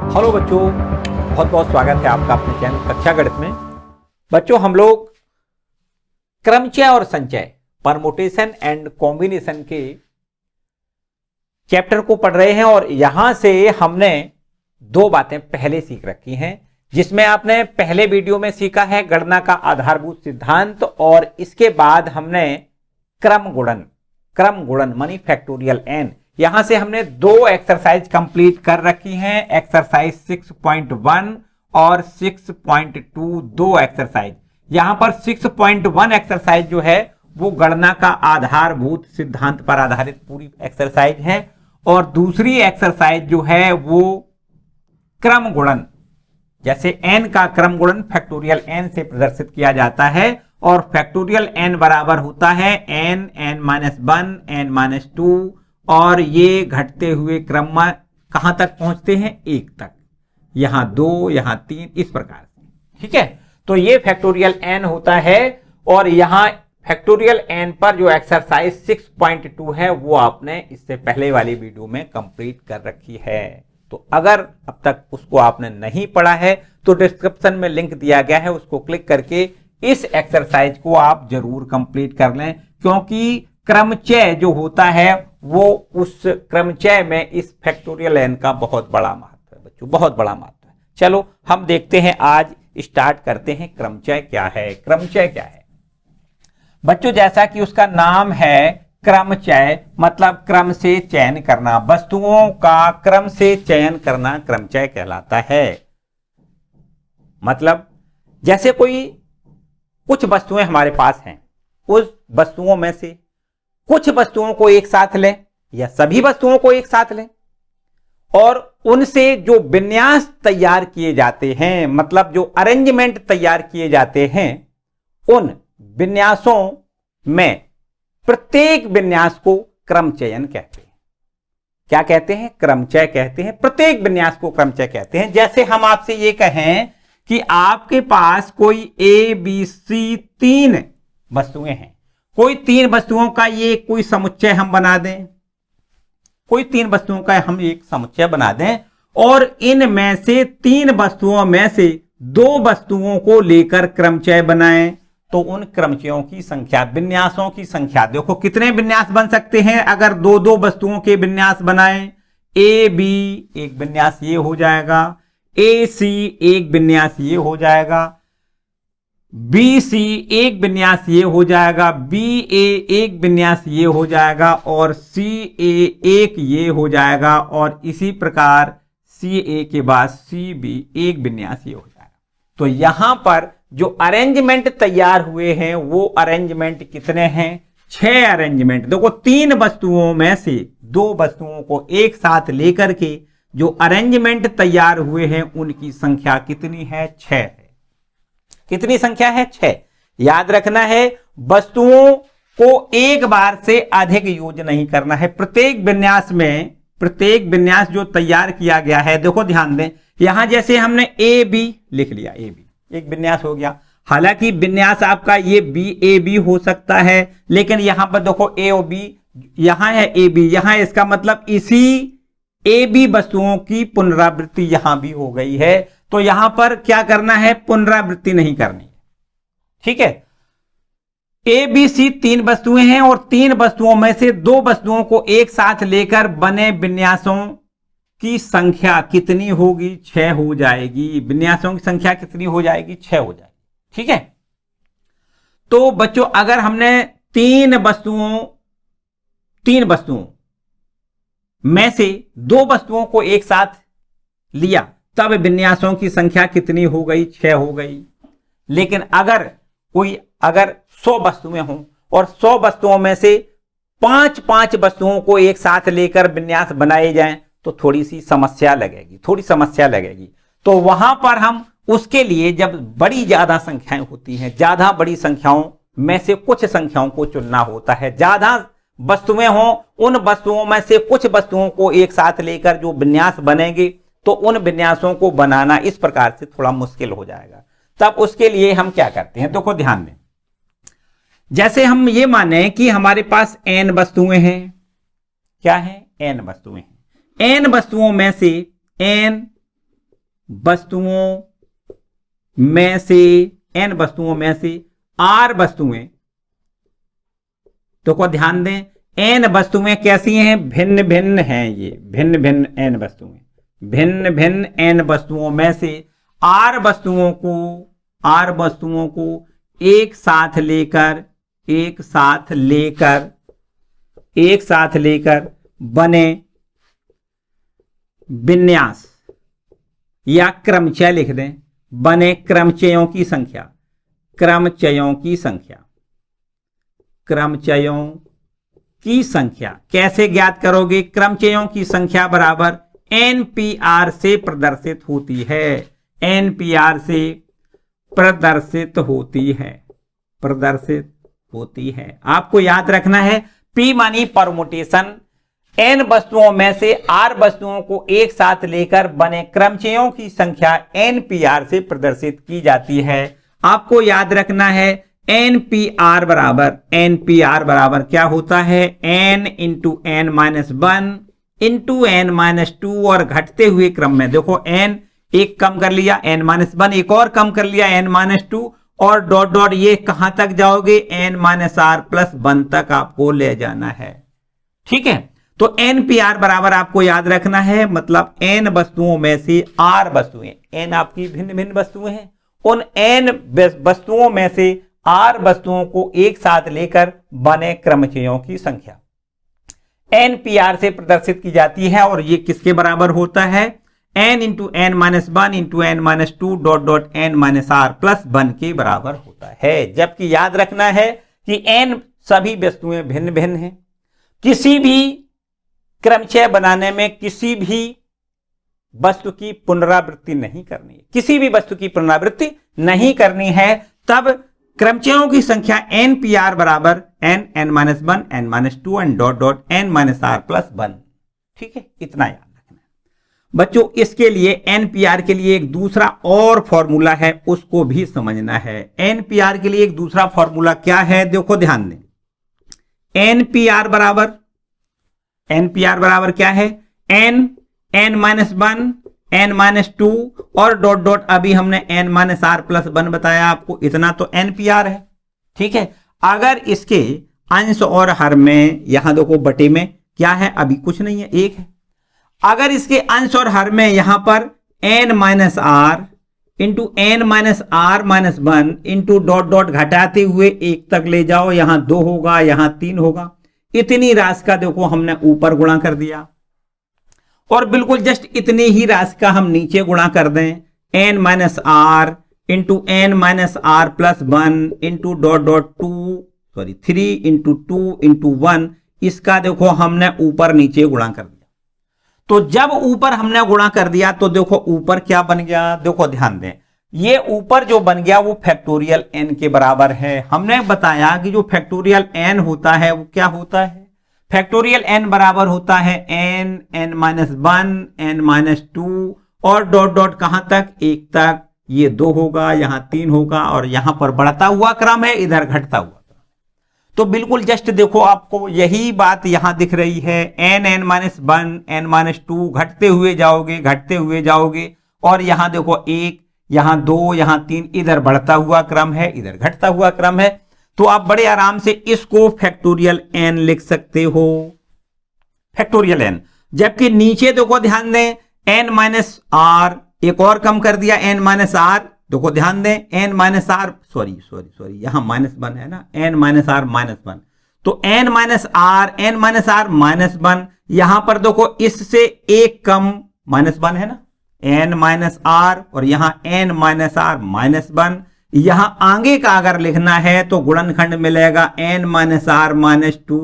Hello बच्चों, बहुत बहुत स्वागत है आपका अपने चैनल कक्षा गणित में। बच्चों, हम लोग क्रमचय और संचय, परमुटेशन एंड कॉम्बिनेशन के चैप्टर को पढ़ रहे हैं और यहां से हमने दो बातें पहले सीख रखी हैं, जिसमें आपने पहले वीडियो में सीखा है गणना का आधारभूत सिद्धांत, और इसके बाद हमने क्रम गुणन मानी फैक्टोरियल एन। यहां से हमने दो एक्सरसाइज कंप्लीट कर रखी हैं, एक्सरसाइज 6.1 और 6.2, दो एक्सरसाइज। यहां पर 6.1 एक्सरसाइज जो है वो गणना का आधारभूत सिद्धांत पर आधारित पूरी एक्सरसाइज है, और दूसरी एक्सरसाइज जो है वो क्रम गुणन, जैसे n का क्रम गुणन फैक्टोरियल n से प्रदर्शित किया जाता है, और फैक्टोरियल n बराबर होता है n, n-1, n-2, और ये घटते हुए क्रम में कहां तक पहुंचते हैं? 1 तक। यहां 2, यहां 3, इस प्रकार से। ठीक है, तो ये फैक्टोरियल n होता है, और यहां फैक्टोरियल n पर जो एक्सरसाइज 6.2 है वो आपने इससे पहले वाली वीडियो में कंप्लीट कर रखी है। तो अगर अब तक उसको आपने नहीं पढ़ा है तो डिस्क्रिप्शन में लिंक दिया गया है, उसको क्लिक करके इस एक्सरसाइज को आप जरूर कंप्लीट कर लें, क्योंकि क्रमचय जो होता है वो उस क्रमचय में इस फैक्टोरियल n का बहुत बड़ा महत्व है बच्चों, बहुत बड़ा महत्व है। चलो हम देखते हैं, आज स्टार्ट करते हैं क्रमचय क्या है। क्रमचय क्या है बच्चों? जैसा कि उसका नाम है क्रमचय, मतलब क्रम से चयन करना, वस्तुओं का क्रम से चयन करना क्रमचय कहलाता है। मतलब जैसे कुछ वस्तुएं हमारे पास हैं, उस वस्तुओं में से कुछ वस्तुओं को एक साथ लें या सभी वस्तुओं को एक साथ लें, और उनसे जो विन्यास तैयार किए जाते हैं, मतलब जो अरेंजमेंट तैयार किए जाते हैं, उन विन्यासों में प्रत्येक विन्यास को क्रमचयन कहते हैं। क्या कहते हैं? क्रमचय कहते हैं। प्रत्येक विन्यास को क्रमचय कहते हैं। जैसे हम आपसे ये कहें कि आपके पास कोई A, B, C 3 वस्तुएं हैं, कोई 3 वस्तुओं का ये कोई समुच्चय हम बना दें, कोई 3 वस्तुओं का हम एक समुच्चय बना दें, और इनमें से 3 वस्तुओं में से 2 वस्तुओं को लेकर क्रमचय बनाएं, तो उन क्रमचयों की संख्या, विन्यासों की संख्या, देखो कितने विन्यास बन सकते हैं अगर 2-2 वस्तुओं के विन्यास बनाएं। A, B एक विन्यास ये हो जाएगा, A, C एक विन्यास ये हो जाएगा, B, C एक विन्यास ये हो जाएगा, B, A एक विन्यास ये हो जाएगा, और C, A एक ये हो जाएगा, और इसी प्रकार C, A के बाद C, B एक विन्यास ये हो जाएगा। तो यहां पर जो अरेंजमेंट तैयार हुए हैं वो अरेंजमेंट कितने हैं? 6 अरेंजमेंट। देखो 3 वस्तुओं में से 2 वस्तुओं को एक साथ लेकर के जो अरेंजमेंट तैयार हुए हैं उनकी संख्या कितनी है? 6 है। कितनी संख्या है? 6। याद रखना है, वस्तुओं को एक बार से अधिक यूज नहीं करना है। प्रत्येक विन्यास जो तैयार किया गया है, देखो ध्यान दें, यहां जैसे हमने A, B लिख लिया, A, B एक विन्यास हो गया। हालांकि विन्यास आपका ये B, A, B हो सकता है, लेकिन यहां पर देखो A और B, यहां है A, B, यहां है, इसका मतलब इसी A, B वस्तुओं की पुनरावृत्ति यहां भी हो गई है। तो यहां पर क्या करना है? पुनरावृत्ति नहीं करनी। ठीक है, A, B, C 3 वस्तुएं हैं, और 3 वस्तुओं में से 2 वस्तुओं को एक साथ लेकर बने विन्यासों की संख्या कितनी होगी? 6 हो जाएगी। विन्यासों की संख्या कितनी हो जाएगी? 6 हो जाएगी। ठीक है, तो बच्चों अगर हमने 3 वस्तुओं में से 2 वस्तुओं को एक साथ लिया, तब विन्यासों की संख्या कितनी हो गई? 6 हो गई। लेकिन अगर 100 वस्तुएं हों और 100 वस्तुओं में से 5-5 वस्तुओं को एक साथ लेकर विन्यास बनाए जाएं, तो थोड़ी समस्या लगेगी। तो वहां पर हम उसके लिए, जब बड़ी ज्यादा संख्याएं होती हैं, ज्यादा बड़ी संख्याओं में से कुछ संख्याओं को चुनना होता है। ज्यादा वस्तुएं हों, उन वस्तुओं में से कुछ वस्तुओं को एक साथ लेकर जो विन्यास बनेंगे, तो उन विन्यासों को बनाना इस प्रकार से थोड़ा मुश्किल हो जाएगा। तब उसके लिए हम क्या करते हैं? देखो ध्यान दें, जैसे हम ये माने कि हमारे पास n वस्तुएं हैं। क्या है? n वस्तुएं हैं। n वस्तुओं में से n वस्तुओं में से, n वस्तुओं में से r वस्तुएं, तो को ध्यान दें n वस्तुएं कैसी हैं, भिन्न भिन्न हैं, ये भिन्न भिन्न n वस्तुएं, भिन्न भिन्न n वस्तुओं में से r वस्तुओं को एक साथ लेकर बने विन्यास या क्रमचय लिख दें, बने क्रमचयों की संख्या कैसे ज्ञात करोगे, क्रमचयों की संख्या बराबर NPR से प्रदर्शित होती है, NPR से प्रदर्शित होती है। आपको याद रखना है P मानी परमुटेशन, n वस्तुओं में से r वस्तुओं को एक साथ लेकर बने क्रमचयों की संख्या NPR से प्रदर्शित की जाती है। आपको याद रखना है NPR बराबर क्या होता है, n into n minus 1 into n minus 2, और घटते हुए क्रम में देखो n एक कम कर लिया n माइनस 1, एक और कम कर लिया n माइनस 2, और डॉट डॉट ये कहां तक जाओगे, n माइनस r प्लस 1 तक आपको ले जाना है। ठीक है, तो NPR बराबर आपको याद रखना है, मतलब n वस्तुओं में से r वस्तुएं, n आपकी भिन्न भिन्न वस्तुएं हैं, उन n वस्तुओं में से r वस्तुओं को एक साथ लेकर बने क्रमचयों की संख्या NPR से प्रदर्शित की जाती है, और ये किसके बराबर होता है, n into n minus 1 into n minus 2 dot dot n minus r plus 1 के बराबर होता है। जबकि याद रखना है कि n सभी वस्तुएं भिन्न भिन्न हैं, किसी भी क्रमचय बनाने में किसी भी वस्तु की पुनरावृत्ति नहीं करनी है, किसी भी वस्तु की पुनरावृत्ति नहीं करनी है, तब क्रमचयों की संख्या NPR बराबर n minus 1 n minus 2 and dot dot n minus r plus 1। ठीक है, इतना याद रखना है बच्चों। इसके लिए NPR के लिए एक दूसरा और फॉर्मूला है, उसको भी समझना है। NPR के लिए एक दूसरा फॉर्मूला क्या है, देखो ध्यान दें। NPR बराबर क्या है, n माइनस 1 n माइनस 2 और डॉट डॉट अभी हमने n माइनस r प्लस 1 बताया आपको, इतना तो NPR है। ठीक है, अगर इसके अंश और हर में, यहां देखो बटे में क्या है, अभी कुछ नहीं है, 1 है। अगर इसके अंश और हर में यहां पर n minus r into n minus r minus 1 into dot dot घटाते हुए 1 तक ले जाओ, यहां 2 होगा, यहां 3 होगा, इतनी राशि का देखो हमने ऊपर गुणा कर दिया, और बिल्कुल जस्ट इतनी ही राशि का हम नीचे गुणा कर दें, n minus r into n minus r plus 1 into dot dot 3 into 2 into 1, इसका देखो हमने ऊपर नीचे गुणा कर दिया। तो जब ऊपर हमने गुणा कर दिया तो देखो ऊपर क्या बन गया, देखो ध्यान दें, ये ऊपर जो बन गया वो फैक्टोरियल n के बराबर है। हमने बताया कि जो फैक्टोरियल n होता है वो क्या होता है, फैक्टोरियल n बराबर होता है n माइनस 1 n माइनस 2 और डॉट डॉट कहां तक, 1 तक, ये 2 होगा, यहां 3 होगा, और यहां पर बढ़ता हुआ क्रम है, इधर घटता हुआ। तो बिल्कुल जस्ट देखो आपको यही बात यहां दिख रही है, n माइनस 1 n माइनस 2 घटते हुए जाओगे, और यहां देखो 1, यहां 2, यहां 3, इधर बढ़ता हुआ क्रम है, इधर घटता हुआ क्रम है। तो आप बड़े आराम से इसको फैक्टोरियल n लिख सकते हो, फैक्टोरियल n। जबकि नीचे देखो ध्यान दें, n माइनस r एक और कम कर दिया, n माइनस r, देखो ध्यान दें, n माइनस r, सॉरी यहां माइनस 1 है ना, n माइनस r माइनस 1, तो n माइनस r माइनस 1, यहां पर देखो इससे एक कम माइनस 1 है ना, n माइनस r, और यहां n माइनस r माइनस 1। यहां आगे का अगर लिखना है तो गुणनखंड मिलेगा n माइनस r माइनस 2।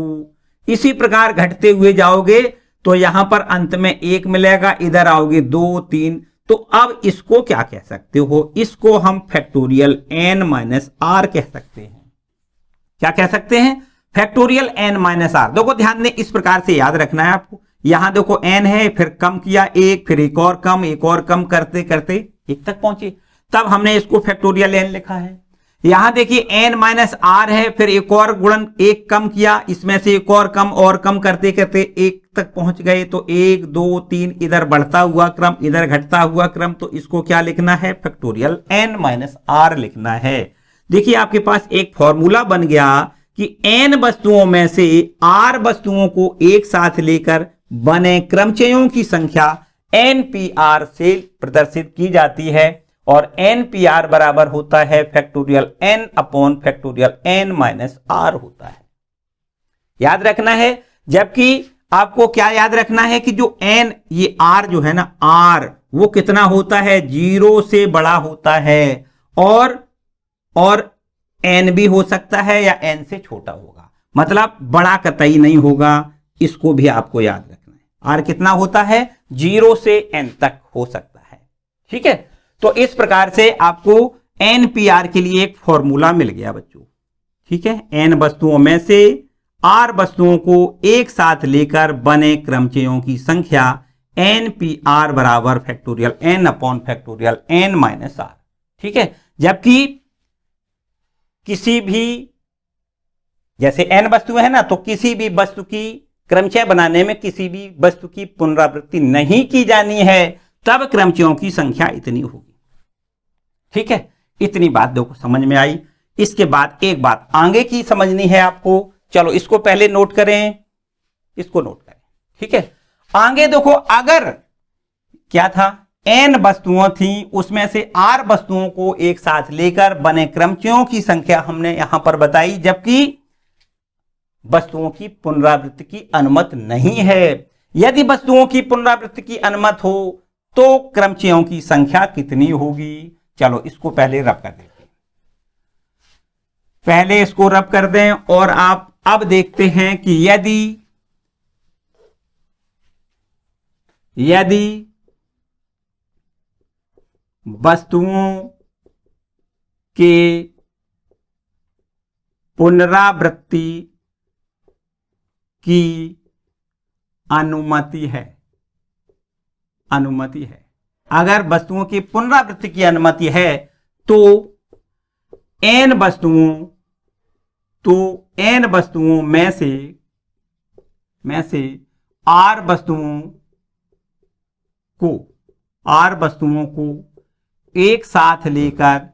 इसी प्रकार घटते हुए जाओगे तो यहां पर अंत में 1 मिलेगा, इधर आओगे 2, 3। तो अब इसको क्या कह सकते हो, इसको हम फैक्टोरियल n माइनस r कह सकते हैं। क्या कह सकते हैं, फैक्टोरियल n माइनस r। देखो ध्यान दें, इस प्रकार से याद रखना है आपको। यहां देखो n है, फिर कम किया 1, फिर एक और कम करते करते 1 तक पहुंचे, तब हमने इसको फैक्टोरियल n लिखा है। यहां देखिए n माइनस आर है, फिर एक और गुणन एक कम किया, इसमें से एक और कम करते करते एक तक पहुंच गए। तो 1 2 3 इधर बढ़ता हुआ क्रम, इधर घटता हुआ क्रम, तो इसको क्या लिखना है? फैक्टोरियल n माइनस आर लिखना है। देखिए आपके पास एक फॉर्मूला बन गया कि n वस्तुओं में से r वस्तुओं को एक साथ लेकर बने क्रमचयों की संख्या npr से प्रदर्शित की जाती है, और npr बराबर होता है factorial n upon factorial n minus r होता है। याद रखना है, जबकि आपको क्या याद रखना है कि जो n, ये r जो है ना, r वो कितना होता है? 0 से बड़ा होता है, और n भी हो सकता है या n से छोटा होगा, मतलब बड़ा कतई नहीं होगा। इसको भी आपको याद रखना है। r कितना होता है? 0 से n तक हो सकता है। ठीक है, तो इस प्रकार से आपको npr के लिए एक फॉर्मूला मिल गया बच्चों। ठीक है, n वस्तुओं में से r वस्तुओं को एक साथ लेकर बने क्रमचयों की संख्या npr बराबर factorial n upon factorial n minus r. ठीक है, जबकि किसी भी, जैसे n वस्तुएं है ना, तो किसी भी वस्तु की क्रमचय बनाने में किसी भी वस्तु की पुनरावृत्ति नहीं की जानी है, तब क्रमचयों की संख्या इतनी होगी। ठीक है, इतनी बात देखो समझ में आई। इसके बाद एक बात आगे की समझनी है आपको। चलो इसको पहले नोट करें, इसको नोट करें। ठीक है, आगे देखो, अगर क्या था, n वस्तुओं थी, उसमें से r वस्तुओं को एक साथ लेकर बने क्रमचयों की संख्या हमने यहां पर बताई, जबकि वस्तुओं की पुनरावृत्ति की अनुमति नहीं है। यदि वस्तुओं की पुनरावृत्ति की अनुमति हो तो क्रमचयों की संख्या कितनी होगी? चलो इसको पहले रब कर देते हैं, पहले इसको रब कर दें, और आप अब देखते हैं कि यदि वस्तुओं के पुनरावृत्ति की अनुमति है, अगर वस्तुओं की पुनरावृत्ति की अनुमति है तो n वस्तुओं में से r वस्तुओं को एक साथ लेकर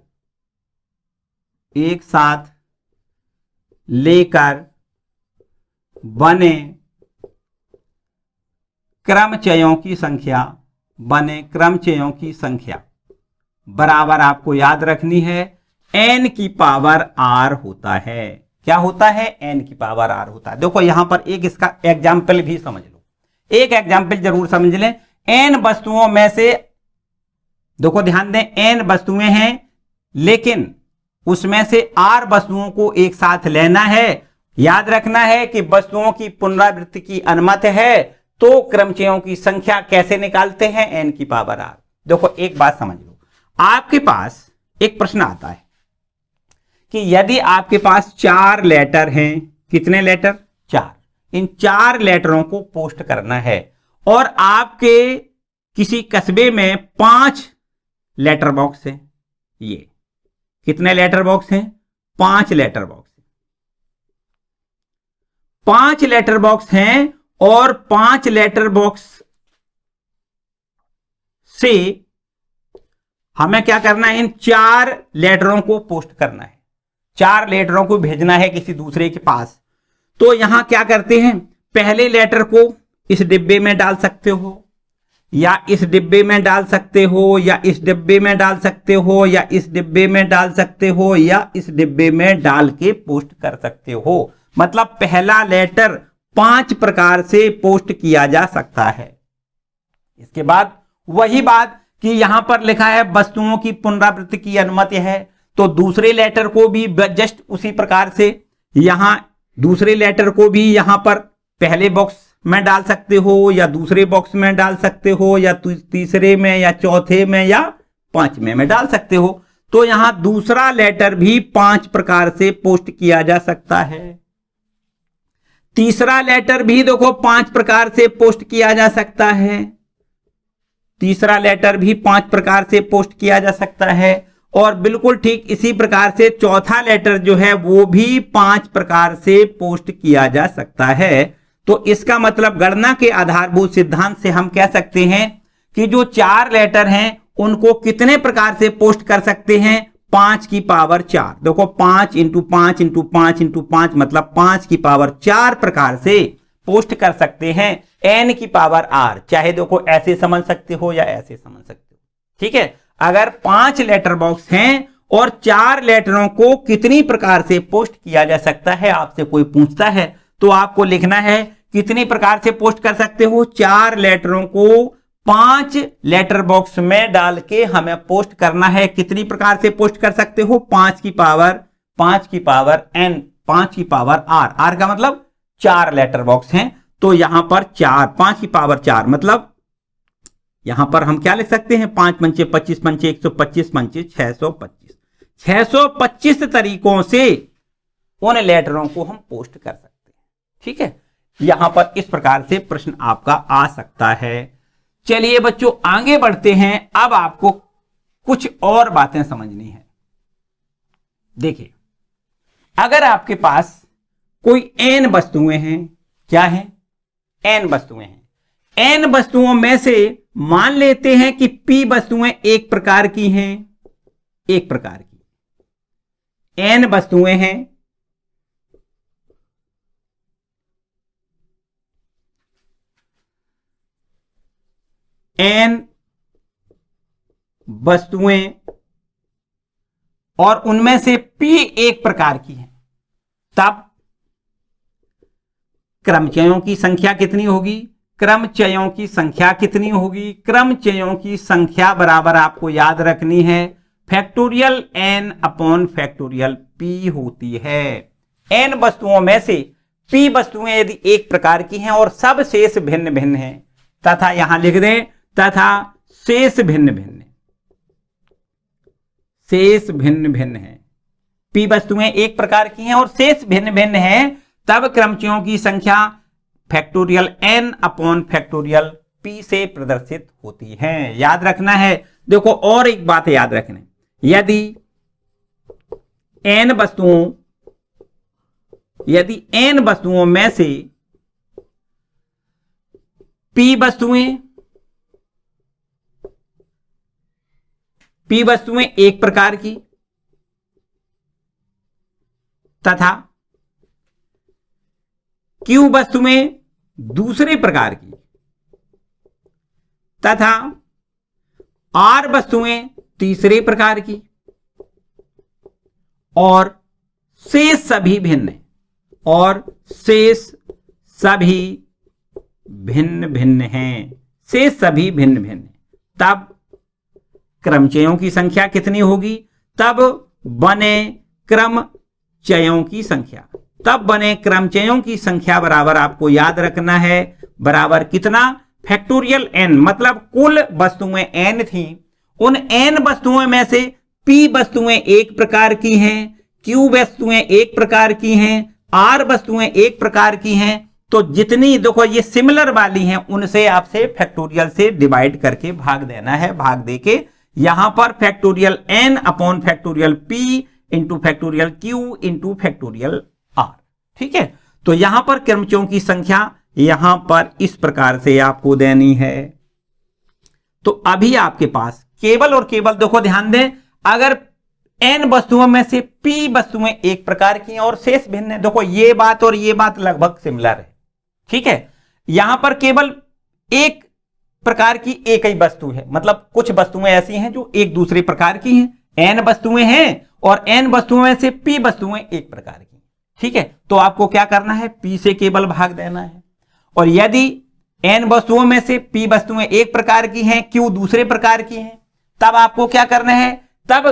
बने क्रमचयों की संख्या बराबर आपको याद रखनी है n की पावर r होता है। क्या होता है? n की पावर r होता है। देखो यहां पर एक इसका एग्जाम्पल भी समझ लो, एक एग्जाम्पल जरूर समझ लें। n वस्तुओं में से, देखो ध्यान दें, n वस्तुएं हैं, लेकिन उसमें से r वस्तुओं को एक साथ लेना है। याद रखना है कि वस्तुओं की पुनरावृत्ति की अनुमति है, तो क्रमचयों की संख्या कैसे निकालते हैं? n की पावर r। देखो एक बात समझ लो, आपके पास एक प्रश्न आता है कि यदि आपके पास 4 लेटर हैं, कितने लेटर? 4। इन 4 लेटरों को पोस्ट करना है, और आपके किसी कस्बे में 5 लेटर बॉक्स है। ये कितने लेटर बॉक्स हैं? 5 लेटर बॉक्स। 5 लेटर बॉक्स हैं, और 5 लेटर बॉक्स से हमें क्या करना है? इन 4 लेटरों को पोस्ट करना है, 4 लेटरों को भेजना है किसी दूसरे के पास। तो यहां क्या करते हैं? पहले लेटर को इस डिब्बे में डाल सकते हो, या इस डिब्बे में डाल सकते हो, या इस डिब्बे में डाल सकते हो, या इस डिब्बे में डाल सकते हो, या इस डिब्बे में डाल के पोस्ट कर सकते हो। मतलब पहला लेटर 5 प्रकार से पोस्ट किया जा सकता है। इसके बाद वही बात कि यहां पर लिखा है वस्तुओं की पुनरावृत्ति की अनुमति है, तो दूसरे लेटर को भी जस्ट उसी प्रकार से, यहां दूसरे लेटर को भी यहां पर पहले बॉक्स में डाल सकते हो, या दूसरे बॉक्स में डाल सकते हो, या तीसरे में, या चौथे में, या 5वें में डाल सकते हो। तो यहां दूसरा लेटर भी 5 प्रकार से पोस्ट किया जा सकता है। तीसरा लेटर भी देखो 5 प्रकार से पोस्ट किया जा सकता है, तीसरा लेटर भी 5 प्रकार से पोस्ट किया जा सकता है। और बिल्कुल ठीक इसी प्रकार से चौथा लेटर जो है वो भी 5 प्रकार से पोस्ट किया जा सकता है। तो इसका मतलब गणना के आधारभूत सिद्धांत से हम कह सकते हैं कि जो 4 लेटर हैं उनको कितने प्रकार से पोस्ट कर सकते हैं, 5 की पावर 4। देखो 5 इंटू 5 इंटू 5 इंटू 5 मतलब 5 की पावर 4 प्रकार से पोस्ट कर सकते हैं n की पावर r। चाहे देखो ऐसे समझ सकते हो या ऐसे समझ सकते हो, ठीक है। अगर 5 लेटर बॉक्स हैं और 4 लेटरों को कितनी प्रकार से पोस्ट किया जा सकता है, आपसे कोई पूछता है तो आपको लिखना है कितनी प्रकार से पोस्ट कर सकते हो। 4 लेटरों को 5 लेटर बॉक्स में डाल के हमें पोस्ट करना है। कितनी प्रकार से पोस्ट कर सकते हो, 5 की पावर n, 5 की पावर r का मतलब 4 लेटर बॉक्स हैं। तो यहां पर 5 की पावर 4 मतलब यहां पर हम क्या लिख सकते हैं, 5 पंचे 25 पंचे 125 पंचे 625। 625 तरीकों से उन लेटरों को हम पोस्ट कर सकते हैं, ठीक है। यहां पर इस प्रकार से प्रश्न आपका आ सकता है। चलिए बच्चों आगे बढ़ते हैं। अब आपको कुछ और बातें समझनी है। देखिए अगर आपके पास कोई n वस्तुएं हैं, क्या है, n वस्तुएं हैं। n वस्तुओं में से मान लेते हैं कि p वस्तुएं एक प्रकार की हैं, एक प्रकार की n वस्तुएं हैं। n वस्तुएं और उनमें से p एक प्रकार की है, तब क्रमचयों की संख्या कितनी होगी, क्रमचयों की संख्या कितनी होगी, क्रमचयों की संख्या बराबर आपको याद रखनी है factorial n upon factorial p होती है। n वस्तुओं में से p वस्तुएं यदि एक प्रकार की हैं और सब शेष भिन्न भिन्न हैं, तथा यहां लिख दें तथा शेष भिन्न भिन्न, शेष भिन्न भिन्न है। p वस्तुएं एक प्रकार की हैं और शेष भिन्न भिन्न हैं, तब क्रमचयों की संख्या factorial n upon factorial p से प्रदर्शित होती है। याद रखना है। देखो और एक बात याद रखना, यदि n वस्तुओं में से p वस्तुएं एक प्रकार की तथा q वस्तुएं दूसरे प्रकार की तथा r वस्तुएं तीसरे प्रकार की और शेष सभी भिन्न, और शेष सभी भिन्न भिन्न हैं, शेष सभी भिन्न भिन्न, तब क्रमचयों की संख्या कितनी होगी, तब बने क्रमचयों की संख्या, तब बने क्रमचयों की संख्या बराबर आपको याद रखना है, बराबर कितना, फैक्टोरियल n। मतलब कुल वस्तुएं n थी, उन n वस्तुओं में से p वस्तुएं एक प्रकार की हैं, q वस्तुएं एक प्रकार की हैं, r वस्तुएं एक प्रकार की हैं। तो जितनी देखो ये सिमिलर वाली हैं उनसे आपसे फैक्टोरियल से डिवाइड करके भाग देना है। भाग देके यहां पर factorial n upon factorial p into factorial q into factorial r, ठीक है। तो यहां पर क्रमचयों की संख्या यहां पर इस प्रकार से आपको देनी है। तो अभी आपके पास केवल और केवल देखो ध्यान दें, अगर n वस्तुओं में से p वस्तुएं एक प्रकार की हैं और शेष भिन्न है, देखो ये बात और ये बात लगभग सिमिलर है, ठीक है। यहां पर केवल एक प्रकार की एक ही वस्तु है, मतलब कुछ वस्तुएं ऐसी हैं जो एक दूसरे प्रकार की हैं। n वस्तुएं हैं और n वस्तुओं में से p वस्तुएं एक प्रकार की, ठीक है। तो आपको क्या करना है, p से केवल भाग देना है। और यदि n वस्तुओं में से p वस्तुएं एक प्रकार की हैं, q दूसरे प्रकार की हैं, तब आपको क्या करना है, तब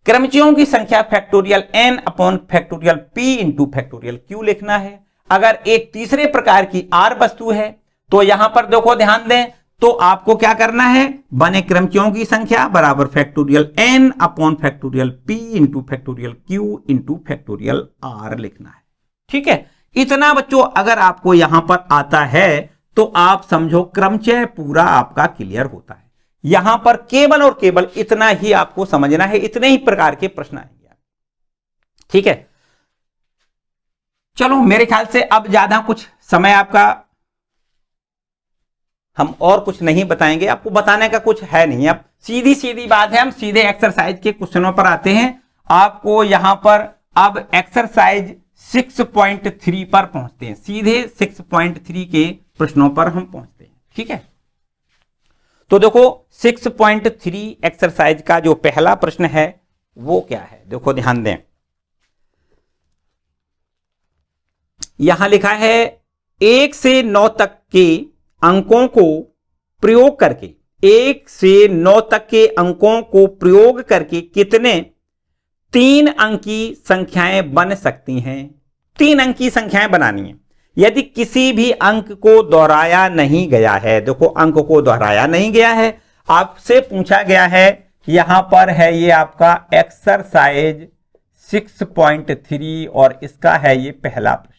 क्रमचयों की संख्या factorial n upon factorial p into factorial q लिखना है। अगर एक तीसरे प्रकार की r वस्तु है तो यहां पर देखो ध्यान दें, तो आपको क्या करना है, बने क्रमचयों की संख्या बराबर factorial n upon factorial p into factorial q into factorial r लिखना है, ठीक है। इतना बच्चों अगर आपको यहां पर आता है तो आप समझो क्रमचय पूरा आपका क्लियर होता है। यहां पर केवल और केवल इतना ही आपको समझना है, इतने ही प्रकार के प्रश्न आएंगे। ठीक है, चलो मेरे ख्याल से अब ज्यादा कुछ समय आपका हम और कुछ नहीं बताएंगे, आपको बताने का कुछ है नहीं। अब सीधी सीधी बात है, हम सीधे एक्सरसाइज के क्वेश्चनों पर आते हैं। आपको यहां पर अब एक्सरसाइज 6.3 पर पहुंचते हैं, सीधे 6.3 के प्रश्नों पर हम पहुंचते हैं। ठीक है, तो देखो 6.3 एक्सरसाइज का जो पहला प्रश्न है वो क्या है, देखो ध्यान दें। यहां लिखा है 1 से 9 तक के अंकों को प्रयोग करके, 1 से 9 तक के अंकों को प्रयोग करके कितने 3 अंकी संख्याएं बन सकती हैं। 3 अंकी संख्याएं बनानी है। यदि किसी भी अंक को दोहराया नहीं गया है, देखो अंक को दोहराया नहीं गया है, आपसे पूछा गया है, यहां पर है ये आपका एक्सरसाइज 6.3 और इसका है ये पहला प्रश्न।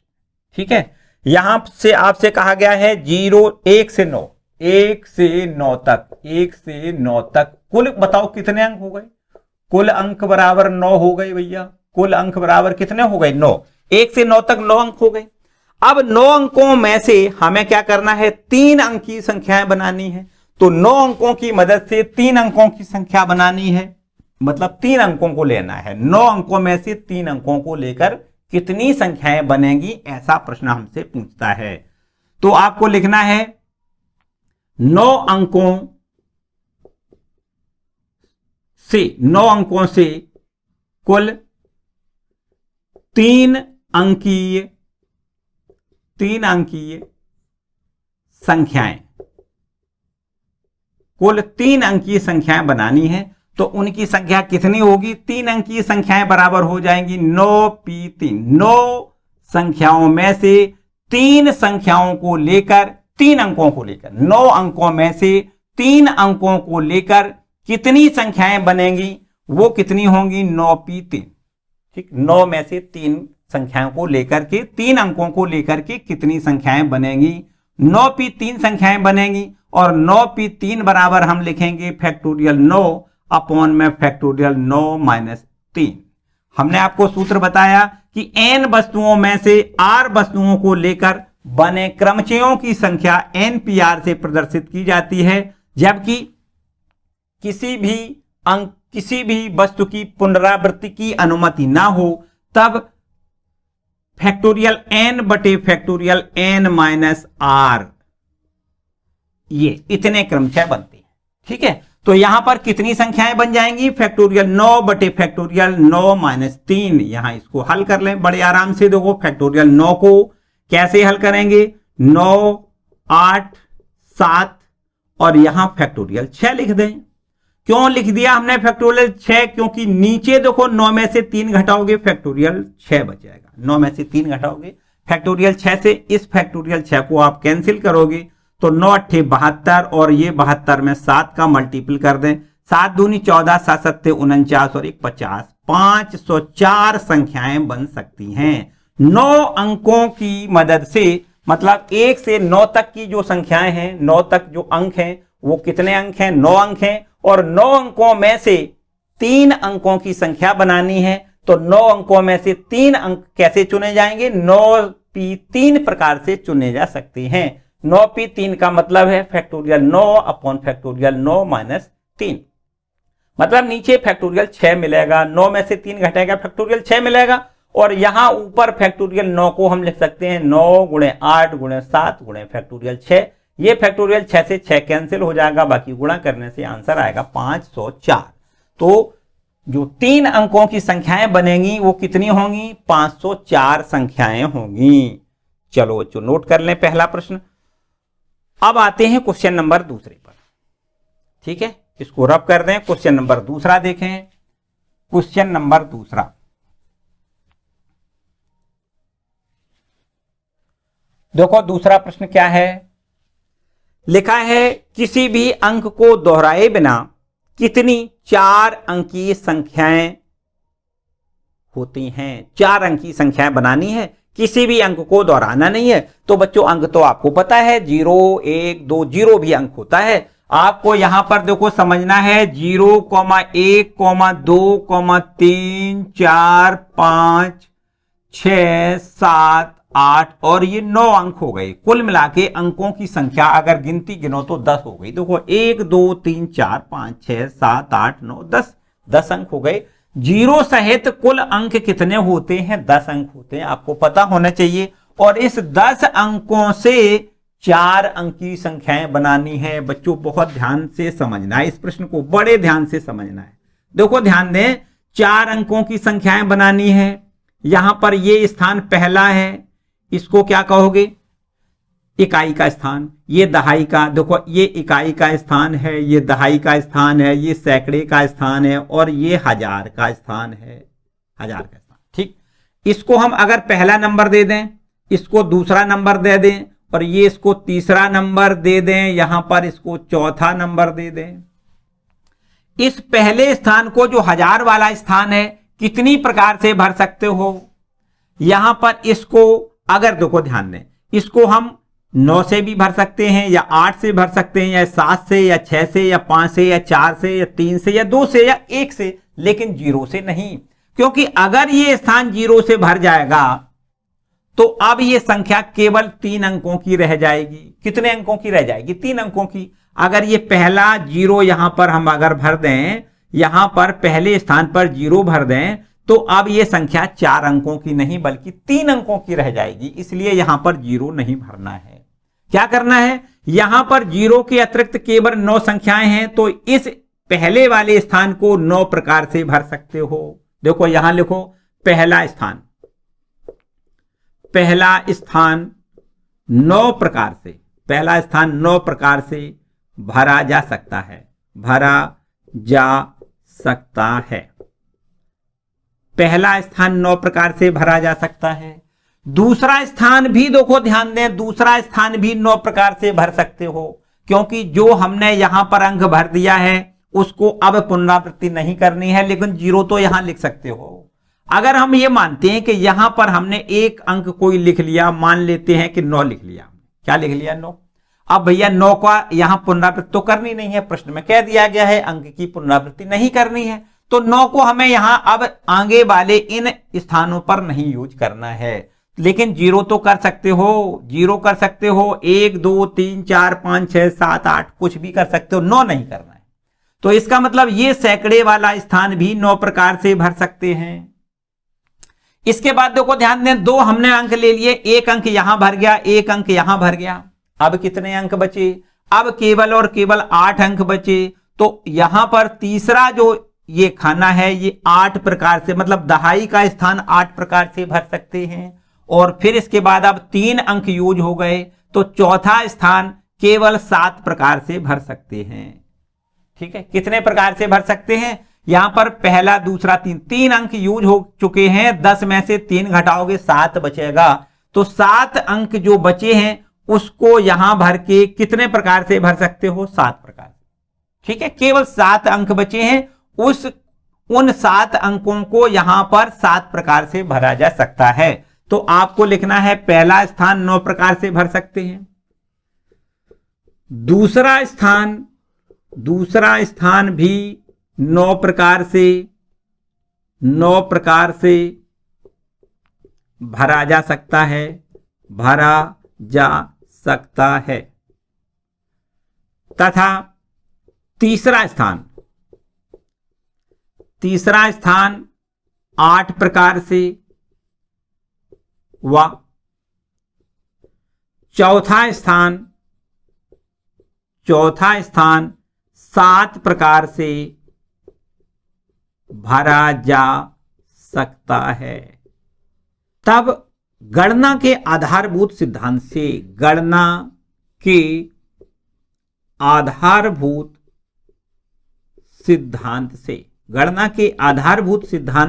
ठीक है, यहां से आपसे कहा गया है 1 से 9, 1 से 9 तक, 1 से 9 तक कुल बताओ कितने अंक हो गए। कुल अंक बराबर 9 हो गए भैया, कुल अंक बराबर कितने हो गए 9। 1 से 9 तक 9 अंक हो गए। अब 9 अंकों में से हमें क्या करना है, 3 अंक की संख्याएं बनानी है। तो 9 अंकों की मदद से 3 अंकों की संख्या बनानी है, मतलब 3 अंकों को लेना है। 9 अंकों में से 3 अंकों को लेकर कितनी संख्याएं बनेंगी, ऐसा प्रश्न हमसे पूछता है। तो आपको लिखना है 9 अंकों से कुल 3 अंकीय संख्याएं, कुल 3 अंकीय संख्याएं बनानी है। तो उनकी संख्या कितनी होगी, 3 अंकीय संख्याएं बराबर हो जाएंगी 9p3। 9 संख्याओं में से 3 संख्याओं को लेकर, 3 अंकों को लेकर, 9 अंकों में से 3 अंकों को लेकर कितनी संख्याएं बनेंगी, वो कितनी होंगी 9p3। ठीक, 9 में से 3 संख्याओं को लेकर के, 3 अंकों को लेकर के कितनी संख्याएं बनेंगी, 9p3 संख्याएं बनेंगी। और 9p3 बराबर हम लिखेंगे फैक्टोरियल 9 अपॉन में फैक्टोरियल 9 माइनस 3। हमने आपको सूत्र बताया कि n वस्तुओं में से r वस्तुओं को लेकर बने क्रमचयों की संख्या npr से प्रदर्शित की जाती है, जबकि किसी भी वस्तु की पुनरावृत्ति की अनुमति ना हो तब फैक्टोरियल n बटे फैक्टोरियल n माइनस r, ये इतने क्रमचय बनते हैं। ठीक है, तो यहां पर कितनी संख्याएं बन जाएंगी, फैक्टोरियल 9 बटे फैक्टोरियल 9 माइनस 3। यहां इसको हल कर लें बड़े आराम से। देखो फैक्टोरियल 9 को कैसे हल करेंगे, 9, 8, 7 और यहां फैक्टोरियल 6 लिख दें। क्यों लिख दिया हमने फैक्टोरियल 6, क्योंकि नीचे देखो 9 में से 3 घटाओगे फैक्टोरियल 6 बच जाएगा। 9 में से 3 घटाओगे फैक्टोरियल 6 से, इस फैक्टोरियल 6 को आप कैंसिल करोगे तो 9 8 72 और ये 72 में 7 का मल्टीपल कर दें, 7 दूनी 14, 7 7 49 और 1 50, 504 संख्याएं बन सकती हैं 9 अंकों की मदद से। मतलब 1 से 9 तक की जो संख्याएं हैं, 9 तक जो अंक हैं वो कितने अंक हैं, 9 अंक हैं। और 9 अंकों में से 3 अंकों की संख्या बनानी है। तो 9 अंकों में से 3 अंक कैसे चुने जाएंगे, 9p 3 प्रकार से चुने जा सकते हैं। 9p3 का मतलब है फैक्टोरियल 9 अपॉन फैक्टोरियल 9 माइनस 3। मतलब नीचे फैक्टोरियल 6 मिलेगा, 9 में से 3 घटेगा फैक्टोरियल 6 मिलेगा। और यहां ऊपर फैक्टोरियल 9 को हम लिख सकते हैं 9 गुणे 8 गुणे 7 गुणे फैक्टोरियल 6। ये फैक्टोरियल 6 से 6 कैंसिल हो जाएगा, बाकी गुणा करने से आंसर आएगा 504। तो जो 3 अंकों की संख्याएं बनेंगी वो कितनी होंगी, 504 संख्याएं होंगी। चलो बच्चों नोट कर लें पहला प्रश्न। अब आते हैं क्वेश्चन नंबर दूसरे पर। ठीक है, इसको रब कर दें। क्वेश्चन नंबर दूसरा देखें। क्वेश्चन नंबर दूसरा, देखो दूसरा प्रश्न क्या है, लिखा है किसी भी अंक को दोहराए बिना कितनी 4 अंकीय संख्याएं होती हैं। 4 अंकीय संख्याएं बनानी है, किसी भी अंक को दोहराना नहीं है। तो बच्चों अंक तो आपको पता है 0, 1, 2, 0 भी अंक होता है। आपको यहां पर देखो समझना है 0, 1, 2, 3, 4, 5, 6, 7, 8 और ये 9 अंक हो गए। कुल मिला के अंकों की संख्या अगर गिनती गिनो तो 10 हो गई। देखो 1, 2, 3, 4, 5, 6, 7, 8, 9, 10 अंक हो गए। जीरो सहित कुल अंक कितने होते हैं? 10 अंक होते हैं, आपको पता होना चाहिए। और इस 10 अंकों से 4 अंक की संख्याएं बनानी है। बच्चों बहुत ध्यान से समझना है, इस प्रश्न को बड़े ध्यान से समझना है। देखो ध्यान दें, 4 अंकों की संख्याएं बनानी है। यहां पर ये स्थान पहला है, इसको क्या कहोगे? इकाई का स्थान। ये दहाई का, देखो ये इकाई का स्थान है, ये दहाई का स्थान है, ये सैकड़े का स्थान है और ये हजार का स्थान है, हजार का स्थान। ठीक, इसको हम अगर पहला नंबर दे दें, इसको दूसरा नंबर दे दें और ये इसको तीसरा नंबर दे दें, यहां पर इसको चौथा नंबर दे दें। इस पहले स्थान को, जो हजार वाला स्थान है, कितनी प्रकार से भर सकते हो? यहां पर इसको अगर देखो ध्यान दें, इसको हम 9 से भी भर सकते हैं या 8 से भर सकते हैं या 7 से या 6 से या 5 से या 4 से या 3 से या 2 से या 1 से, लेकिन 0 से नहीं। क्योंकि अगर ये स्थान 0 से भर जाएगा तो अब ये संख्या केवल 3 अंकों की रह जाएगी। कितने अंकों की रह जाएगी? 3 अंकों की। अगर ये पहला 0 यहां पर हम अगर भर दें, यहां पर पहले स्थान पर 0 भर दें, तो अब ये संख्या 4 अंकों की नहीं बल्कि 3 अंकों की रह जाएगी। इसलिए यहां पर 0 नहीं भरना है। क्या करना है? यहां पर 0 के अतिरिक्त केवल 9 संख्याएं हैं, तो इस पहले वाले स्थान को 9 प्रकार से भर सकते हो। देखो यहां लिखो, पहला स्थान 9 प्रकार से, पहला स्थान 9 प्रकार से भरा जा सकता है, भरा जा सकता है। पहला स्थान 9 प्रकार से भरा जा सकता है। दूसरा स्थान भी देखो ध्यान दें, दूसरा स्थान भी 9 प्रकार से भर सकते हो, क्योंकि जो हमने यहां पर अंक भर दिया है उसको अब पुनरावृत्ति नहीं करनी है, लेकिन 0 तो यहां लिख सकते हो। अगर हम ये मानते हैं कि यहां पर हमने एक अंक कोई लिख लिया, मान लेते हैं कि 9 लिख लिया, क्या लिख लिया? 9। अब भैया 9 का यहां पुनरावृत्ति तो करनी नहीं है, प्रश्न में कह दिया गया है अंक की पुनरावृत्ति नहीं करनी है, तो 9 को हमें यहां अब आगे वाले इन स्थानों पर नहीं यूज करना है। लेकिन 0 तो कर सकते हो, 0 कर सकते हो, 1, 2, 3, 4, 5, 6, 7, 8 कुछ भी कर सकते हो, 9 नहीं करना है। तो इसका मतलब ये सैकड़े वाला स्थान भी 9 प्रकार से भर सकते हैं। इसके बाद देखो ध्यान दें, 2 हमने अंक ले लिए, एक अंक यहां भर गया, एक अंक यहां भर गया। अब कितने अंक बचे? अब केवल और केवल 8 अंक बचे। तो यहां पर तीसरा जो ये खाना है, ये 8 प्रकार से, मतलब दहाई का स्थान 8 प्रकार से भर सकते हैं। और फिर इसके बाद अब 3 अंक यूज हो गए, तो चौथा स्थान केवल 7 प्रकार से भर सकते हैं। ठीक है, कितने प्रकार से भर सकते हैं? यहां पर पहला, दूसरा, 3 अंक यूज हो चुके हैं। 10 में से 3 घटाओगे 7 बचेगा, तो 7 अंक जो बचे हैं उसको यहां भर के कितने प्रकार से भर सकते हो? 7 प्रकार से। ठीक है, केवल 7 अंक बचे हैं, उन 7 अंकों को यहां पर 7 प्रकार से भरा जा सकता है। तो आपको लिखना है पहला स्थान 9 प्रकार से भर सकते हैं, दूसरा स्थान भी 9 प्रकार से भरा जा सकता है, भरा जा सकता है। तथा तीसरा स्थान 8 प्रकार से व चौथा स्थान 7 प्रकार से भरा जा सकता है। तब गणना के आधारभूत सिद्धांत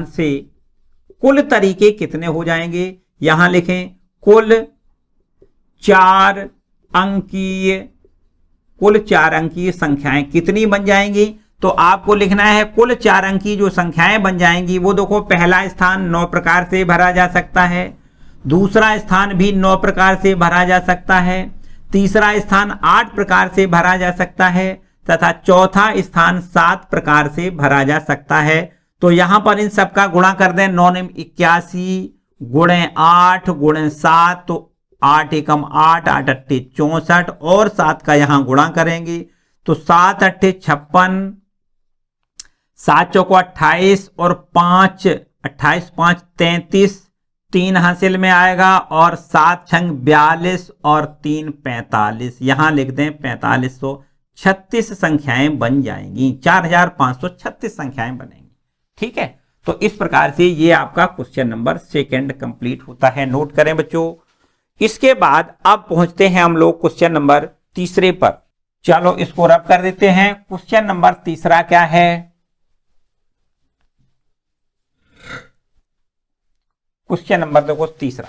से कुल तरीके कितने हो जाएंगे? यहां लिखें, कुल 4 अंकीय संख्याएं कितनी बन जाएंगी? तो आपको लिखना है कुल 4 अंकीय जो संख्याएं बन जाएंगी वो देखो, पहला स्थान 9 प्रकार से भरा जा सकता है, दूसरा स्थान भी 9 प्रकार से भरा जा सकता है, तीसरा स्थान 8 प्रकार से भरा जा सकता है, तथा चौथा स्थान 7 प्रकार से भरा जा सकता है। तो यहां पर इन सबका गुणा कर दें, 9 9 81 गुणे 8 गुणे 7, तो 8 एकम 8, 8 अट्ठे 64 और 7 का यहां गुणा करेंगे तो 7 अट्ठे 56, 7 चौको 28 और 5 28 5 33, 3 हासिल में आएगा और 7 छंग 42 और 3 45, यहां लिख दें 4536 संख्याएं बन जाएंगी, 4536 संख्याएं बनेंगी। ठीक है, तो इस प्रकार से ये आपका क्वेश्चन नंबर 2 कंप्लीट होता है। नोट करें बच्चों। इसके बाद अब पहुंचते हैं हम लोग क्वेश्चन नंबर 3 पर। चलो इसको रब कर देते हैं। क्वेश्चन नंबर 3 क्या है? क्वेश्चन नंबर देखो 3।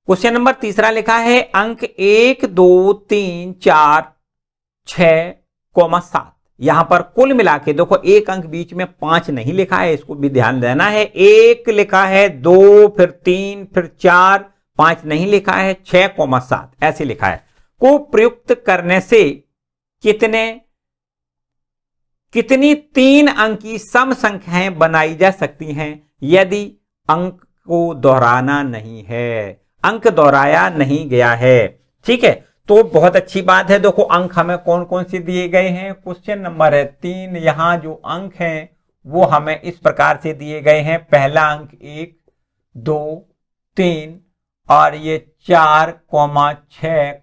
क्वेश्चन नंबर 3 लिखा है अंक 1 2 3 4 6, 7। यहां पर कुल मिला के देखो एक अंक बीच में 5 नहीं लिखा है, इसको भी ध्यान देना है। 1 लिखा है, 2 फिर 3 फिर 4, 5 नहीं लिखा है, 6, 7 ऐसे लिखा है। को प्रयुक्त करने से कितनी 3 अंकी सम संख्याएं बनाई जा सकती हैं यदि अंक को दोहराना नहीं है, अंक दोहराया नहीं गया है। ठीक है, तो बहुत अच्छी बात है। देखो अंक हमें कौन कौन से दिए गए हैं, क्वेश्चन नंबर है 3। यहां जो अंक हैं वो हमें इस प्रकार से दिए गए हैं। पहला अंक 1 2 3 और ये 4, 6,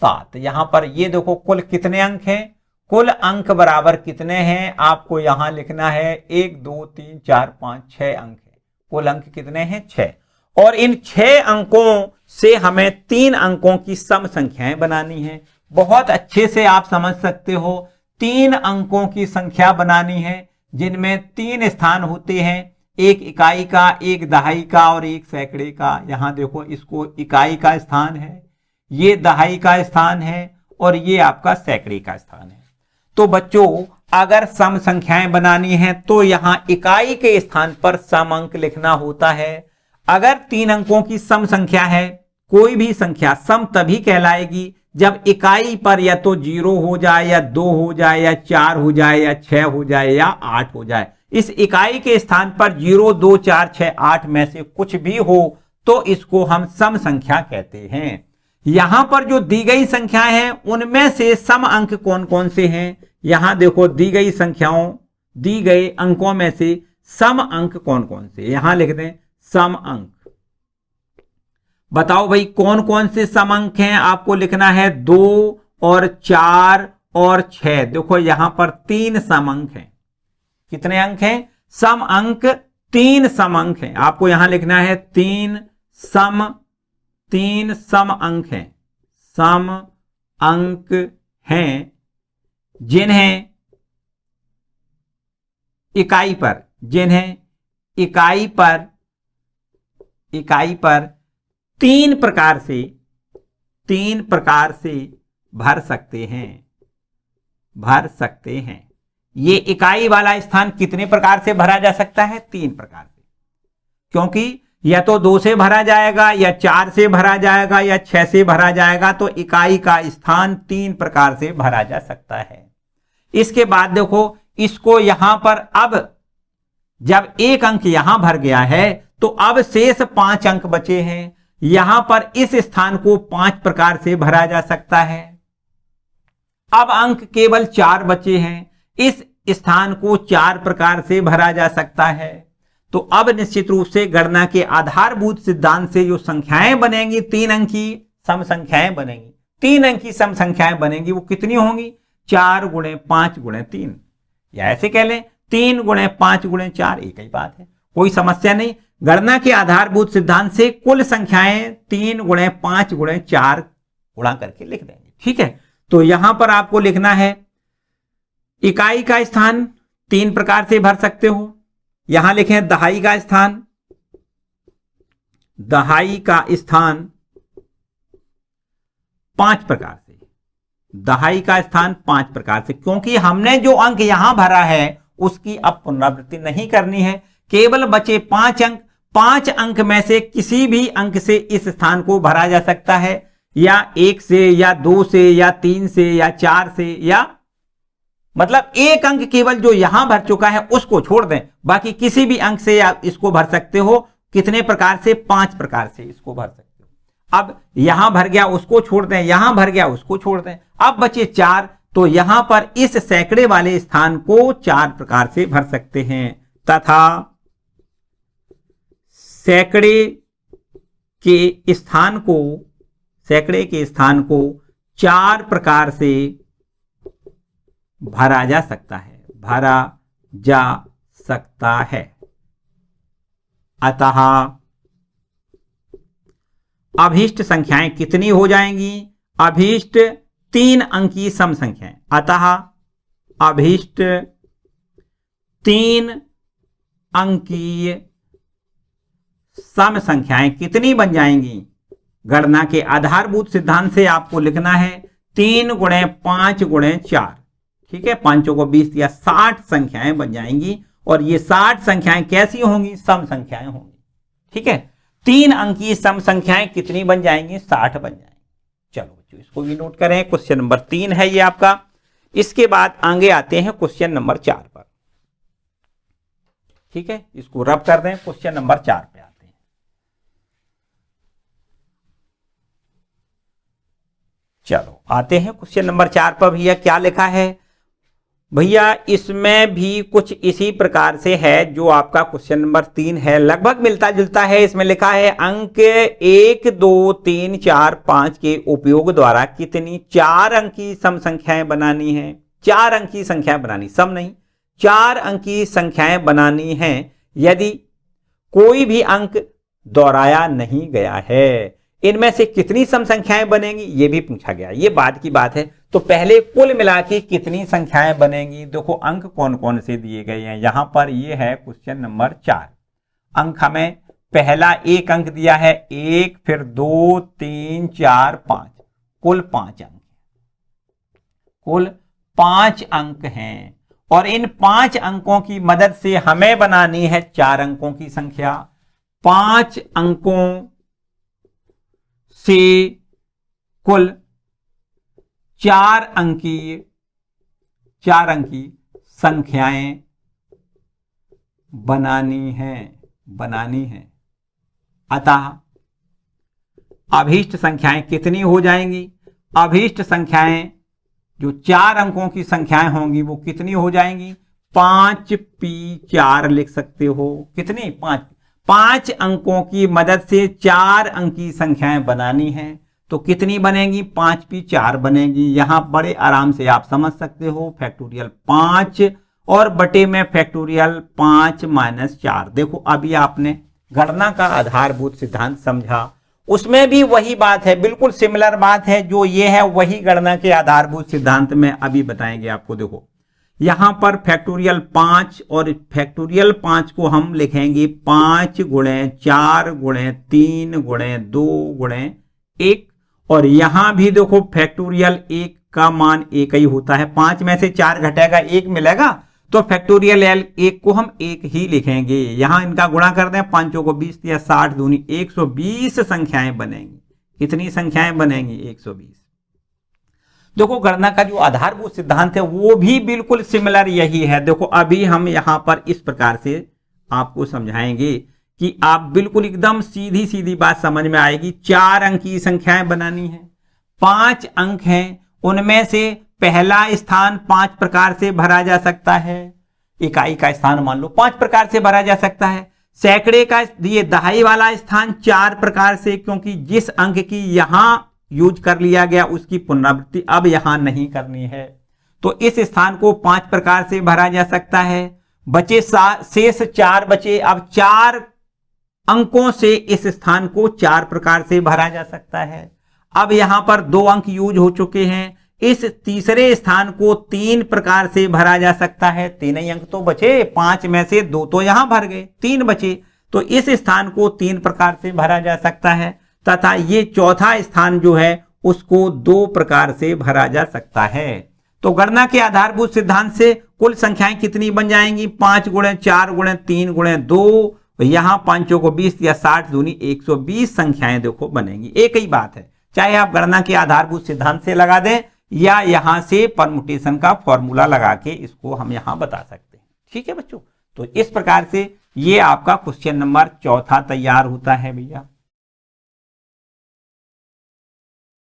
7। यहां पर ये देखो कुल कितने अंक हैं, कुल अंक बराबर कितने हैं आपको यहां लिखना है। 1 2 3 4 5 6 अंक है। कुल अंक कितने हैं? 6। और इन 6 अंकों से हमें 3 अंकों की सम संख्याएं बनानी है। बहुत अच्छे से आप समझ सकते हो, 3 अंकों की संख्या बनानी है जिनमें 3 स्थान होते हैं, एक इकाई का, एक दहाई का और एक सैकड़े का। यहां देखो इसको इकाई का स्थान है, ये दहाई का स्थान है और ये आपका सैकड़े का स्थान है। तो बच्चों अगर सम संख्याएं बनानी है तो यहां इकाई के स्थान पर सम अंक लिखना होता है। अगर 3 अंकों की सम संख्या है, कोई भी संख्या सम तभी कहलाएगी जब इकाई पर या तो 0 हो जाए या 2 हो जाए या 4 हो जाए या 6 हो जाए या 8 हो जाए। इस इकाई के स्थान पर 0 2 4 6 8 में से कुछ भी हो तो इसको हम सम संख्या कहते हैं। यहां पर जो दी गई संख्याएं हैं उनमें से सम अंक कौन कौन से हैं, यहां देखो दी गई संख्याओं, दी गए अंकों में से सम अंक कौन कौन से, यहां लिख दें सम अंक। बताओ भाई कौन कौन से सम अंक हैं, आपको लिखना है 2 और 4 और 6। देखो यहां पर 3 सम अंक हैं। कितने अंक हैं? सम अंक 3 सम अंक हैं। आपको यहां लिखना है 3 सम अंक हैं, सम अंक हैं जिन्हें इकाई पर 3 प्रकार से भर सकते हैं। ये इकाई वाला स्थान कितने प्रकार से भरा जा सकता है? 3 प्रकार से, क्योंकि या तो 2 से भरा जाएगा या 4 से भरा जाएगा या 6 से भरा जाएगा। तो इकाई का स्थान 3 प्रकार से भरा जा सकता है। इसके बाद देखो इसको यहां पर अब जब एक अंक यहां भर गया है तो अब शेष 5 अंक बचे हैं। यहां पर इस स्थान को 5 प्रकार से भरा जा सकता है। अब अंक केवल 4 बचे हैं, इस स्थान को 4 प्रकार से भरा जा सकता है। तो अब निश्चित रूप से गणना के आधारभूत सिद्धांत से जो संख्याएं बनेंगी, 3 अंकी सम संख्याएं बनेंगी। 3 अंकी सम संख्याएं बनेंगी, वो कितनी होंगी? 4 गुणे 5 गुणे 3, या ऐसे कह लें 3 गुणे 5 गुणे 4, एक ही बात है, कोई समस्या नहीं। गणना के आधारभूत सिद्धांत से कुल संख्याएं 3 गुणे 5 गुणे 4 गुणा करके लिख देंगे। ठीक है, तो यहां पर आपको लिखना है इकाई का स्थान 3 प्रकार से भर सकते हो। यहां लिखें दहाई का स्थान, 5 प्रकार से, दहाई का स्थान 5 प्रकार से, क्योंकि हमने जो अंक यहां भरा है उसकी अब पुनरावृत्ति नहीं करनी है। केवल बचे 5 अंक, 5 अंक में से किसी भी अंक से इस स्थान को भरा जा सकता है। या 1 से या 2 से या 3 से या 4 से, या मतलब एक अंक केवल जो यहां भर चुका है उसको छोड़ दें, बाकी किसी भी अंक से आप इसको भर सकते हो। कितने प्रकार से? 5 प्रकार से इसको भर सकते हो। अब यहां भर गया उसको छोड़ दें, यहां भर गया उसको छोड़ दें, अब बचे 4, तो यहां पर इस सैकड़े वाले स्थान को 4 प्रकार से भर सकते हैं तथा सैकड़े के स्थान को 4 प्रकार से भरा जा सकता है। अतः अभीष्ट संख्याएं कितनी हो जाएंगी? अभीष्ट 3 अंकीय सम संख्याएं। अतः अभीष्ट 3 अंकीय सम संख्याएं कितनी बन जाएंगी? गणना के आधारभूत सिद्धांत से आपको लिखना है 3 × 5 × 4, ठीक है, 5 को 20 या 60 संख्याएं बन जाएंगी। और ये 60 संख्याएं कैसी होंगी? सम संख्याएं होंगी, ठीक है। 3 अंकीय सम संख्याएं कितनी बन जाएंगी? 60 बन जाएंगी। चलो बच्चों इसको भी नोट करें, क्वेश्चन नंबर 3 है ये आपका। इसके बाद आगे आते हैं क्वेश्चन नंबर 4 पर, ठीक है, इसको रब कर दें, क्वेश्चन नंबर 4 पे आते हैं। चलो आते हैं क्वेश्चन नंबर 4 पर। भैया क्या लिखा है? भैया इसमें भी कुछ इसी प्रकार से है जो आपका क्वेश्चन नंबर 3 है, लगभग मिलता जुलता है। इसमें लिखा है अंक 1, 2, 3, 4, 5 के उपयोग द्वारा कितनी 4 अंकीय सम संख्याएं बनानी है? 4 अंकीय संख्याएं बनानी, सम नहीं, 4 अंकीय संख्याएं बनानी है यदि कोई भी अंक दोहराया नहीं गया है। इनमें से कितनी सम संख्याएं बनेंगी ये भी पूछा गया, ये बाद की बात है। तो पहले कुल मिला के कितनी संख्याएं बनेंगी? देखो अंक कौन कौन से दिए गए हैं यहां पर। ये है क्वेश्चन नंबर 4। अंक हमें पहला 1 अंक दिया है, 1, फिर 2, 3, 4, 5, कुल 5 अंक, कुल 5 अंक हैं। और इन 5 अंकों की मदद से हमें बनानी है 4 अंकों की संख्या। 5 अंकों से कुल 4 अंकीय संख्याएं बनानी है। अतः अभीष्ट संख्याएं कितनी हो जाएंगी? अभीष्ट संख्याएं जो 4 अंकों की संख्याएं होंगी वो कितनी हो जाएंगी? 5p4 लिख सकते हो। कितनी? 5 अंकों की मदद से 4 अंकीय संख्याएं बनानी है, तो कितनी बनेगी? 5p4 बनेगी। यहां बड़े आराम से आप समझ सकते हो, फैक्टोरियल 5 और बटे में फैक्टोरियल 5 - 4। देखो अभी आपने गणना का आधारभूत सिद्धांत समझा, उसमें भी वही बात है, बिल्कुल सिमिलर बात है। जो ये है वही गणना के आधारभूत सिद्धांत में अभी बताएंगे आपको। देखो यहां पर फैक्टोरियल 5 और फैक्टोरियल 5 को हम लिखेंगे 5 × 4 × 3 × 2 × 1। और यहां भी देखो फैक्टोरियल 1 का मान 1 ही होता है। 5 में से 4 घटेगा 1 मिलेगा, तो फैक्टोरियल 1 को हम 1 ही लिखेंगे। यहां इनका गुणा कर दें, 5 को 20 या 60 दूनी 120 संख्याएं बनेंगी। कितनी संख्याएं बनेंगी? 120। देखो गणना का जो आधारभूत सिद्धांत है वो भी बिल्कुल सिमिलर यही है। देखो अभी हम यहां पर इस प्रकार से आपको समझाएंगे कि आप बिल्कुल एकदम सीधी सीधी बात समझ में आएगी। 4 अंक की संख्याएं बनानी है, 5 अंक हैं, उनमें से पहला स्थान 5 प्रकार से भरा जा सकता है। इकाई का स्थान मान लो 5 प्रकार से भरा जा सकता है। सैकड़े का ये दहाई वाला स्थान 4 प्रकार से, क्योंकि जिस अंक की यहां यूज कर लिया गया उसकी पुनरावृत्ति अब यहां नहीं करनी है, तो इस स्थान को 5 प्रकार से भरा जा सकता है। बचे शेष 4 बचे। अब 4 अंकों से इस स्थान को 4 प्रकार से भरा जा सकता है। अब यहां पर 2 अंक यूज हो चुके हैं, इस तीसरे स्थान को 3 प्रकार से भरा जा सकता है। 3 ही अंक तो बचे, 5 में से 2 तो यहां भर गए, 3 बचे, तो इस स्थान को 3 प्रकार से भरा जा सकता है। तथा ये चौथा स्थान जो है उसको 2 प्रकार से भरा जा सकता है। तो गणना के आधारभूत सिद्धांत से कुल संख्याएं कितनी बन जाएंगी? 5 × 4 × 3 × 2। यहां 5 को 20 या 60 दूनी 120 संख्याएं देखो बनेंगी। एक ही बात है, चाहे आप गणना के आधारभूत सिद्धांत से लगा दें या यहां से परमुटेशन का फॉर्मूला लगा के इसको हम यहां बता सकते हैं। ठीक है बच्चों, तो इस प्रकार से ये आपका क्वेश्चन नंबर 4 तैयार होता है भैया।